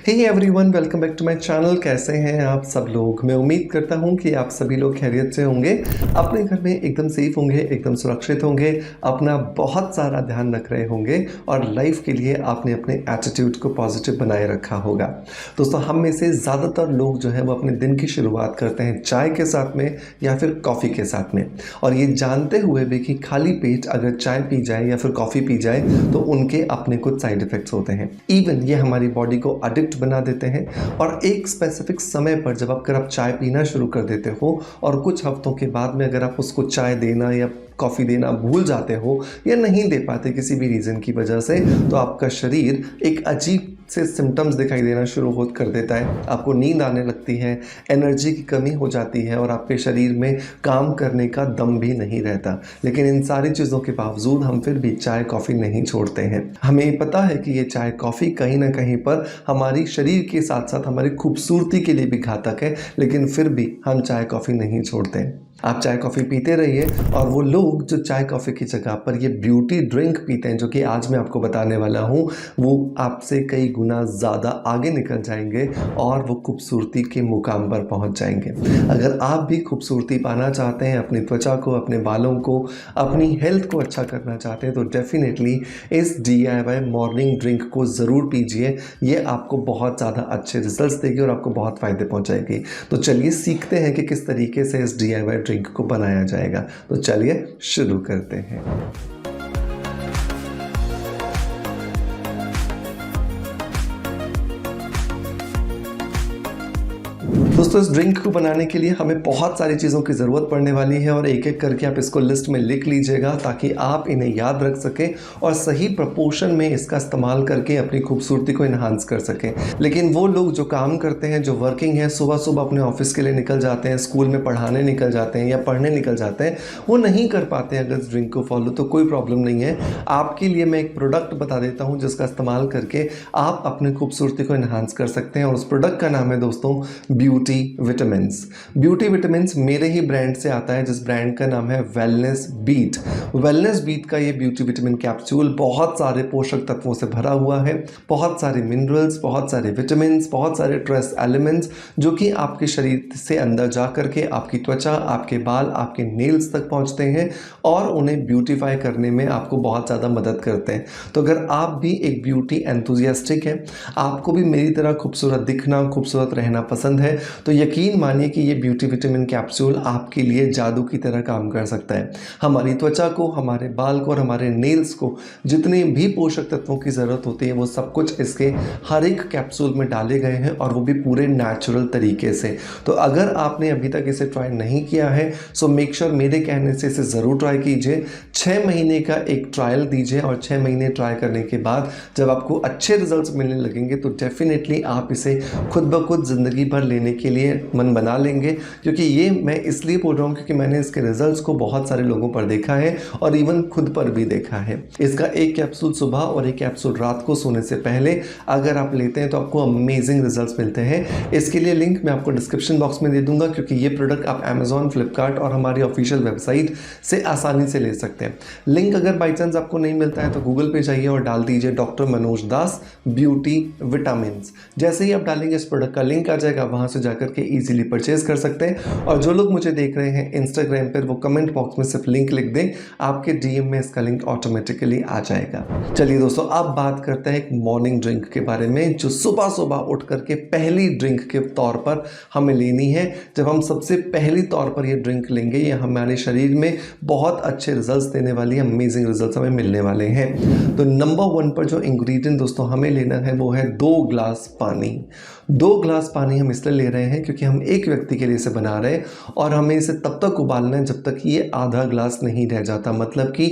Hey everyone, welcome back to my channel. कैसे हैं आप सब लोग? मैं उम्मीद करता हूं कि आप सभी लोग खैरियत से होंगे, अपने घर में एकदम सेफ होंगे, एकदम सुरक्षित होंगे, अपना बहुत सारा ध्यान रख रहे होंगे और लाइफ के लिए आपने अपने एटीट्यूड को पॉजिटिव बनाए रखा होगा। दोस्तों, हम में से ज़्यादातर लोग जो है वो अपने दिन की शुरुआत करते हैं चाय के साथ में या फिर कॉफ़ी के साथ में, और ये जानते हुए भी कि खाली पेट अगर चाय पी जाए या फिर कॉफ़ी पी जाए तो उनके अपने कुछ साइड इफ़ेक्ट्स होते हैं। इवन ये हमारी बॉडी को एडिक्ट बना देते हैं, और एक स्पेसिफिक समय पर जब आप चाय पीना शुरू कर देते हो और कुछ हफ्तों के बाद में अगर आप उसको चाय देना या कॉफ़ी देना भूल जाते हो या नहीं दे पाते किसी भी रीज़न की वजह से, तो आपका शरीर एक अजीब से सिम्टम्स दिखाई देना शुरू हो कर देता है। आपको नींद आने लगती है, एनर्जी की कमी हो जाती है और आपके शरीर में काम करने का दम भी नहीं रहता। लेकिन इन सारी चीज़ों के बावजूद हम फिर भी चाय कॉफ़ी नहीं छोड़ते हैं। हमें पता है कि ये चाय कॉफ़ी कहीं ना कहीं पर हमारी शरीर के साथ साथ हमारी खूबसूरती के लिए भी घातक है, लेकिन फिर भी हम चाय कॉफ़ी नहीं छोड़ते। आप चाय कॉफ़ी पीते रहिए, और वो लोग जो चाय कॉफ़ी की जगह पर ये ब्यूटी ड्रिंक पीते हैं, जो कि आज मैं आपको बताने वाला हूँ, वो आपसे कई गुना ज़्यादा आगे निकल जाएंगे और वो खूबसूरती के मुकाम पर पहुँच जाएंगे। अगर आप भी खूबसूरती पाना चाहते हैं, अपनी त्वचा को, अपने बालों को, अपनी हेल्थ को अच्छा करना चाहते हैं, तो डेफिनेटली इस DIY मॉर्निंग ड्रिंक को ज़रूर पीजिए। ये आपको बहुत ज़्यादा अच्छे रिजल्ट्स देगी और आपको बहुत फ़ायदे पहुँचाएगी। तो चलिए सीखते हैं कि किस तरीके से इस DIY ड्रिंक को बनाया जाएगा। तो चलिए शुरू करते हैं। दोस्तों, इस ड्रिंक को बनाने के लिए हमें बहुत सारी चीज़ों की ज़रूरत पड़ने वाली है, और एक एक करके आप इसको लिस्ट में लिख लीजिएगा ताकि आप इन्हें याद रख सकें और सही प्रपोर्शन में इसका इस्तेमाल करके अपनी खूबसूरती को इन्हांस कर सकें। लेकिन वो लोग जो काम करते हैं, जो वर्किंग है, सुबह सुबह अपने ऑफिस के लिए निकल जाते हैं, स्कूल में पढ़ाने निकल जाते हैं या पढ़ने निकल जाते हैं, वो नहीं कर पाते हैं अगर इस ड्रिंक को फॉलो, तो कोई प्रॉब्लम नहीं है। आपके लिए मैं एक प्रोडक्ट बता देता हूँ जिसका इस्तेमाल करके आप अपनी खूबसूरती को इन्हांस कर सकते हैं, और उस प्रोडक्ट का नाम है दोस्तों ब्यूटी विटामिन्स। ब्यूटी विटामिन्स मेरे ही ब्रांड से आता है, जिस ब्रांड का नाम है वेलनेस बीट। वेलनेस बीट का ये ब्यूटी विटामिन कैप्सूल बहुत सारे पोषक तत्वों से भरा हुआ है, बहुत सारे मिनरल्स, बहुत सारे विटामिन, बहुत सारे ट्रेस एलिमेंट्स, जो कि आपके शरीर से अंदर जा करके आपकी त्वचा, आपके बाल, आपके नेल्स तक पहुंचते हैं और उन्हें ब्यूटीफाई करने में आपको बहुत ज़्यादा मदद करते हैं। तो अगर आप भी एक ब्यूटी एंथुजियास्टिक है, आपको भी मेरी तरह खूबसूरत दिखना, खूबसूरत रहना पसंद है, तो यकीन मानिए कि ये ब्यूटी विटामिन कैप्सूल आपके लिए जादू की तरह काम कर सकता है। हमारी त्वचा को, हमारे बाल को और हमारे नेल्स को जितने भी पोषक तत्वों की ज़रूरत होती है, वो सब कुछ इसके हर एक कैप्सूल में डाले गए हैं, और वो भी पूरे नेचुरल तरीके से। तो अगर आपने अभी तक इसे ट्राई नहीं किया है, सो मेक श्योर मेरे कहने से इसे ज़रूर ट्राई कीजिए। 6 महीने का एक ट्रायल दीजिए, और 6 महीने ट्राई करने के बाद जब आपको अच्छे रिजल्ट्स मिलने लगेंगे तो डेफिनेटली आप इसे खुद ब खुद ज़िंदगी भर लेने के लिए मन बना लेंगे। क्योंकि ये मैं इसलिए बोल रहा हूँ क्योंकि मैंने इसके रिजल्ट्स को बहुत सारे लोगों पर देखा है, और इवन खुद पर भी देखा है। इसका एक कैप्सूल सुबह और एक कैप्सूल रात को सोने से पहले अगर आप लेते हैं तो आपको अमेजिंग रिजल्ट्स मिलते हैं। इसके लिए लिंक मैं आपको डिस्क्रिप्शन बॉक्स में दे दूंगा, क्योंकि ये प्रोडक्ट आप अमेजॉन, फ्लिपकार्ट और हमारी ऑफिशियल वेबसाइट से आसानी से ले सकते हैं। लिंक अगर बाई चांस आपको नहीं मिलता है तो गूगल पे जाइए और डाल दीजिए डॉक्टर मनोज दास ब्यूटी विटामिन। जैसे ही आप डालेंगे इस प्रोडक्ट का लिंक आ जाएगा, वहां से जाकर के इजीली परचेज कर सकते हैं। और जो लोग मुझे देख रहे हैं इंस्टाग्राम पर, वो कमेंट बॉक्स में सिर्फ लिंक लिख दें, आपके DM में इसका लिंक ऑटोमेटिकली आ जाएगा। चलिए दोस्तों, अब बात करते हैं एक मॉर्निंग ड्रिंक के बारे में, जो सुबह सुबह उठ करके पहली ड्रिंक के तौर पर हमें लेनी है। जब हम सबसे पहली तौर पर ये ड्रिंक लेंगे, ये हमारे शरीर में बहुत अच्छे रिजल्ट्स देने वाली है, अमेजिंग रिजल्ट्स हमें मिलने वाले हैं। तो नंबर 1 पर जो इंग्रेडिएंट दोस्तों हमें लेना है वो है 2 ग्लास पानी। 2 ग्लास पानी हम इसलिए ले रहे हैं क्योंकि हम एक व्यक्ति के लिए इसे बना रहे हैं, और हमें इसे तब तक उबालना है जब तक ये आधा ग्लास नहीं रह जाता। मतलब कि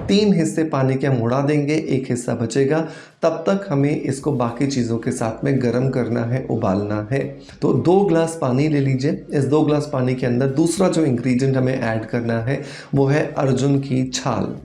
3 हिस्से पानी के हम उड़ा देंगे, 1 हिस्सा बचेगा, तब तक हमें इसको बाकी चीज़ों के साथ में गर्म करना है, उबालना है। तो 2 ग्लास पानी ले लीजिए। इस 2 ग्लास पानी के अंदर दूसरा जो इंग्रेडिएंट हमें ऐड करना है वो है अर्जुन की छाल।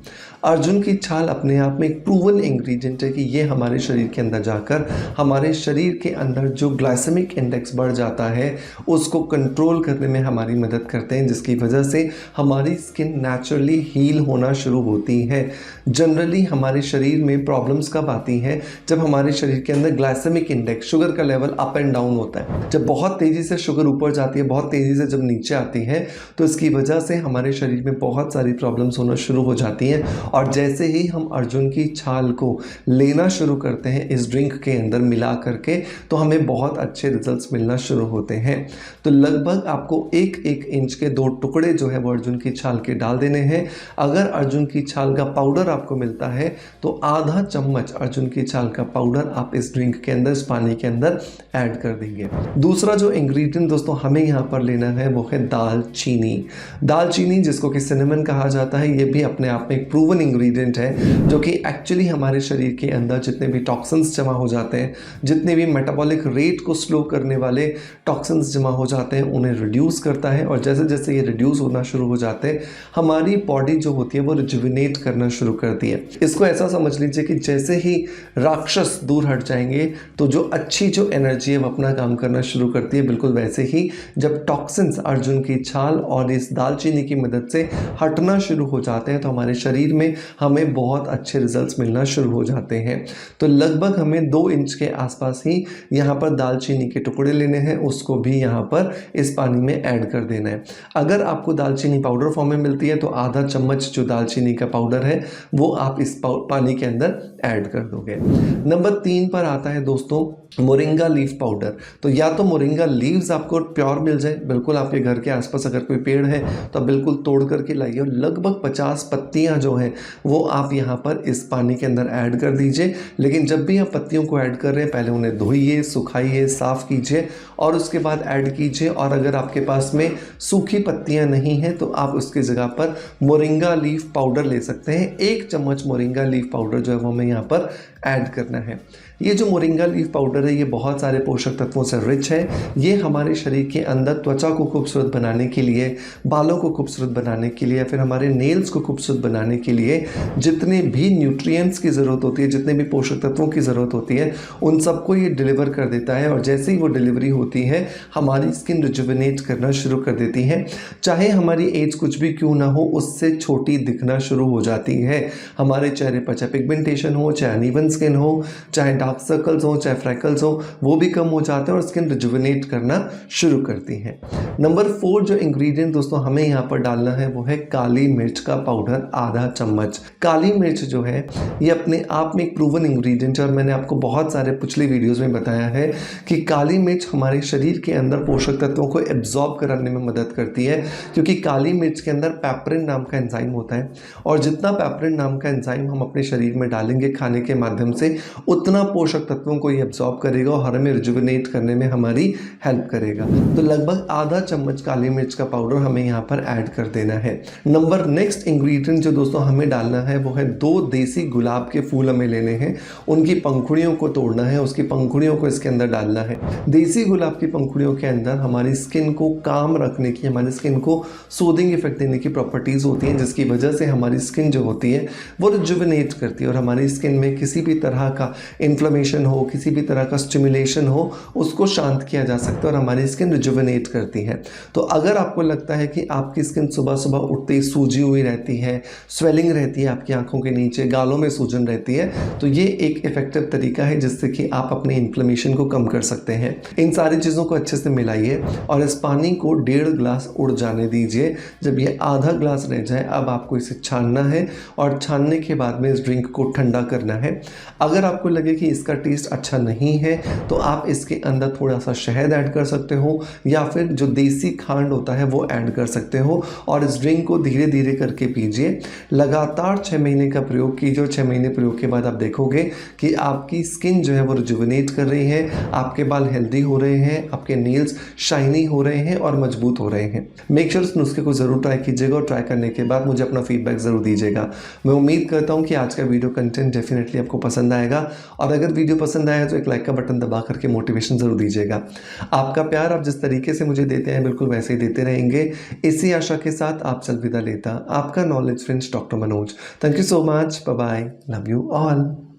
अर्जुन की छाल अपने आप में एक प्रूवन इंग्रेडिएंट है कि ये हमारे शरीर के अंदर जाकर हमारे शरीर के अंदर जो ग्लाइसेमिक इंडेक्स बढ़ जाता है उसको कंट्रोल करने में हमारी मदद करते हैं, जिसकी वजह से हमारी स्किन नेचुरली हील होना शुरू होती है। जनरली हमारे शरीर में प्रॉब्लम्स कब आती हैं? जब हमारे शरीर के अंदर ग्लाइसेमिक इंडेक्स, शुगर का लेवल अप एंड डाउन होता है। जब बहुत तेज़ी से शुगर ऊपर जाती है, बहुत तेज़ी से जब नीचे आती है, तो इसकी वजह से हमारे शरीर में बहुत सारी प्रॉब्लम्स होना शुरू हो जाती हैं। और जैसे ही हम अर्जुन की छाल को लेना शुरू करते हैं इस ड्रिंक के अंदर मिला करके, तो हमें बहुत अच्छे रिजल्ट्स मिलना शुरू होते हैं। तो लगभग आपको 1-1 इंच के 2 टुकड़े जो है वो अर्जुन की छाल के डाल देने हैं। अगर अर्जुन की छाल का पाउडर आपको मिलता है तो आधा चम्मच अर्जुन की छाल का पाउडर आप इस ड्रिंक के अंदर, इस पानी के अंदर ऐड कर देंगे। दूसरा जो इंग्रेडिएंट दोस्तों हमें यहाँ पर लेना है वो है दालचीनी। दालचीनी जिसको कि सिनेमन कहा जाता है, ये भी अपने आप में एक प्रूवन इंग्रेडिएंट है जो कि एक्चुअली हमारे शरीर के अंदर जितने भी टॉक्सिन्स जमा हो जाते हैं, जितने भी मेटाबॉलिक रेट को स्लो करने वाले टॉक्सिन्स जमा हो जाते हैं, उन्हें रिड्यूस करता है। और जैसे जैसे ये रिड्यूस होना शुरू हो जाते हैं, हमारी बॉडी जो होती है वो रिजुविनेट करना शुरू करती है। इसको ऐसा समझ लीजिए कि जैसे ही राक्षस दूर हट जाएंगे तो जो अच्छी जो एनर्जी है वो अपना काम करना शुरू करती है। बिल्कुल वैसे ही जब टॉक्सिन्स अर्जुन की छाल और इस दालचीनी की मदद से हटना शुरू हो जाते हैं तो हमारे शरीर में हमें बहुत अच्छे रिजल्ट्स मिलना शुरू हो जाते हैं। तो लगभग हमें 2 इंच के आसपास ही यहाँ पर दालचीनी के टुकड़े लेने हैं, उसको भी यहाँ पर इस पानी में ऐड कर देना है। अगर आपको दालचीनी पाउडर फॉर्म में मिलती है तो आधा चम्मच जो दालचीनी का पाउडर है वो आप इस पानी के अंदर ऐड कर दोगे। नंबर 3 पर आता है दोस्तों मोरिंगा लीफ पाउडर। तो या तो मोरिंगा लीव्स आपको प्योर मिल जाए, बिल्कुल आपके घर के आसपास अगर कोई पेड़ है तो आप बिल्कुल तोड़ करके लाइए और लगभग 50 पत्तियां जो हैं वो आप यहाँ पर इस पानी के अंदर ऐड कर दीजिए। लेकिन जब भी आप पत्तियों को ऐड कर रहे हैं पहले उन्हें धोइए, सुखाइए, साफ़ कीजिए और उसके बाद ऐड कीजिए। और अगर आपके पास में सूखी पत्तियाँ नहीं हैं तो आप उसकी जगह पर मोरिंगा लीफ पाउडर ले सकते हैं। 1 चम्मच मोरिंगा लीफ पाउडर जो है वो हमें यहाँ पर ऐड करना है। ये जो मोरिंगा लीफ पाउडर है ये बहुत सारे पोषक तत्वों से रिच है। ये हमारे शरीर के अंदर त्वचा को खूबसूरत बनाने के लिए, बालों को खूबसूरत बनाने के लिए, फिर हमारे नेल्स को खूबसूरत बनाने के लिए जितने भी न्यूट्रिएंट्स की ज़रूरत होती है, जितने भी पोषक तत्वों की ज़रूरत होती है, उन सबको ये डिलीवर कर देता है। और जैसे ही वो डिलीवरी होती है हमारी स्किन रिजुविनेट करना शुरू कर देती है। चाहे हमारी एज कुछ भी क्यों ना हो, उससे छोटी दिखना शुरू हो जाती है। हमारे चेहरे पर चाहे पिगमेंटेशन हो, चाहे अनइवन स्किन हो, चाहे डार्क सर्कल्स हो, चाहे फ्रैकल्स हो, वो भी कम हो जाते हैं और स्किन रिजुविनेट करना शुरू करती है। नंबर 4 जो इंग्रेडिएंट दोस्तों हमें यहाँ पर डालना है वो है काली मिर्च का पाउडर, आधा चम्मच। काली मिर्च जो है ये अपने आप में एक प्रूवन इंग्रेडिएंट है और मैंने आपको बहुत सारे पिछले वीडियोस में बताया है कि काली मिर्च हमारे शरीर के अंदर पोषक तत्वों को एब्जॉर्ब कराने में मदद करती है, क्योंकि काली मिर्च के अंदर पेपरिन नाम का एंजाइम होता है और जितना पेपरिन नाम का एंजाइम हम अपने शरीर में डालेंगे खाने के माध्यम से, उतना पोषक तत्वों को ये एब्जॉर्ब करेगा और हमें रिजुविनेट करने में हमारी हेल्प करेगा। तो लगभग आधा चम्मच काली मिर्च का पाउडर हमें यहाँ पर ऐड कर देना है। नेक्स्ट इंग्रेडिएंट जो दोस्तों हमें डालना है वो है 2 देसी गुलाब के फूल हमें लेने हैं। उनकी पंखुड़ियों को तोड़ना है, उसकी पंखुड़ियों को इसके अंदर डालना है। देसी गुलाब की पंखुड़ियों के अंदर हमारी स्किन को काम रखने की, हमारी स्किन को सूदिंग इफेक्ट देने की प्रॉपर्टीज़ होती हैं, जिसकी वजह से हमारी स्किन जो होती है वो रिजुविनेट करती है और हमारी स्किन में किसी भी तरह का इन्फ्लेमेशन हो, किसी भी तरह का स्टिमुलेशन हो, उसको शांत किया जा सकता है और हमारी स्किन रिजुविनेट करती है। तो अगर आपको लगता है कि आपकी स्किन सुबह सुबह उठते ही सूजी हुई रहती है, स्वेलिंग रहती है आपकी आंखों के नीचे, गालों में सूजन रहती है, तो ये एक इफेक्टिव तरीका है जिससे कि आप अपने इन्फ्लेमेशन को कम कर सकते हैं। इन सारी चीज़ों को अच्छे से मिलाइए और इस पानी को 1.5 ग्लास उड़ जाने दीजिए। जब ये आधा ग्लास रह जाए अब आपको इसे छानना है और छानने के बाद में इस ड्रिंक को ठंडा करना है। अगर आपको लगे कि इसका टेस्ट अच्छा नहीं है तो आप इसके अंदर थोड़ा सा शहद ऐड कर सकते हो या फिर जो देसी खांड होता है वो ऐड कर सकते हो और इस ड्रिंक को धीरे धीरे करके पीजिए। लगातार 6 महीने का प्रयोग कीजिए और 6 महीने प्रयोग के बाद आप देखोगे कि आपकी स्किन जो है वो रिजुविनेट कर रही है, आपके बाल हेल्दी हो रहे हैं, आपके नेल्स शाइनी हो रहे हैं और मजबूत हो रहे हैं। मेक श्योर इस नुस्खे को ज़रूर ट्राई कीजिएगा और ट्राई करने के बाद मुझे अपना फीडबैक ज़रूर दीजिएगा। मैं उम्मीद करता हूँ कि आज का वीडियो कंटेंट डेफिनेटली आपको पसंद आएगा। और अगर वीडियो पसंद आया तो एक लाइक का बटन दबा करके मोटिवेशन ज़रूर दीजिएगा। आपका प्यार आप जिस तरीके से मुझे देते हैं बिल्कुल वैसे ही देते रहेंगे, इसी आशा के साथ आपसे अलविदा लेता आपका knowledge friends doctor Manoj. Thank you so much, bye bye, love you all.